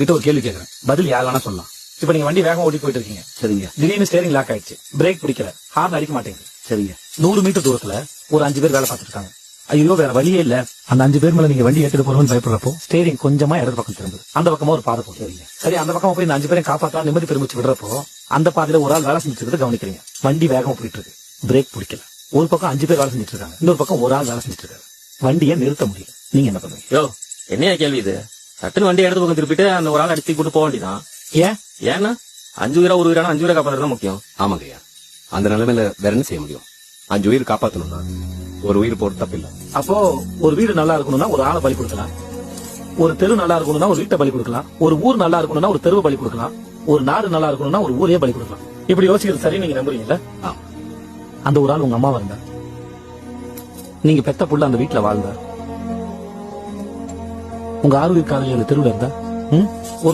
கிட்ட ஒரு கேள்வி கேக்குறேன், பதில் யார் வேணா சொல்லலாம். இப்ப நீங்க வண்டி வேகமா ஓட்டி போயிட்டு இருக்கீங்க. சரிங்க திடீர்னு ஸ்டேரிங் லாக் ஆயிடுச்சு, பிரேக் பிடிக்கல, ஹார்ன் அடிக்க மாட்டேங்குது. சரிங்க 100 மீட்டர் தூரத்துல ஒரு 5 பேர் வேலை பார்த்துட்டு இருக்காங்க. ஐயோ வேற வழியே இல்ல. அந்த 5 பேர் மேல நீங்க வண்டி ஏத்துட்டு போறோம்னு பயப்படுறப்போ ஸ்டேரிங் கொஞ்சமா இடது பக்கம் திரும்புது. அந்த பக்கமா ஒரு பாதை போட்டுறீங்க. சரி, அந்த பக்கமா போய் இந்த 5 பேரை காப்பாத்தா நிம்மதி பெருமிச்சு விடுறப்போ அந்த பாதையில ஒரு ஆள் வேலை செஞ்சுட்டு இருக்கிறத கவனிக்கிறீங்க. வண்டி வேகமா போயிட்டு இருக்கு, பிரேக் பிடிக்கல. ஒரு பக்கம் 5 பேர் வேலை செஞ்சுட்டு இருக்காங்க, இன்னொரு பக்கம் ஒரு ஆள் வேலை செஞ்சுட்டு இருக்காரு. வண்டியை நிறுத்த முடியல. நீங்க என்ன பண்ணுவீங்க? யோ, என்னையா கேள்வி இது? சட்டுன்னு வண்டி எடுத்து பக்கம் திருப்பிட்டு அந்த ஒரு ஆள் அடிச்சு கூட்டு போக வேண்டியதான். ஏன்னா 5 உயிரா ஒரு உயிரானா 5 உயிரை காப்பாத்துறது தான் முக்கியம். ஆமாங்கய்யா, அந்த நிலைமையில வேற என்ன செய்ய முடியும்? 5 உயிர் காப்பாத்தணும்னா ஒரு உயிர் போற தப்பு இல்ல. அப்போ ஒரு வீடு நல்லா இருக்கணும்னா ஒரு ஆளை பலி கொடுக்கலாம், ஒரு தெரு நல்லா இருக்கணும்னா ஒரு வீட்டை பலி கொடுக்கலாம், ஒரு ஊர் நல்லா இருக்கணும்னா ஒரு தெருவை பலி கொடுக்கலாம், ஒரு நாடு நல்லா இருக்கணும்னா ஒரு ஊரையே பலி கொடுக்கலாம். இப்படி யோசிக்கிறது சரி நீங்க நம்புறீங்கல்ல? அந்த ஒரு ஆள் உங்க அம்மாவா இருந்தா, நீங்க பெத்த புள்ள அந்த வீட்டுல வாழ்ந்தா, உங்க 6 உயிர் காதலி அந்த தெருவுல இருந்தா, ஒரு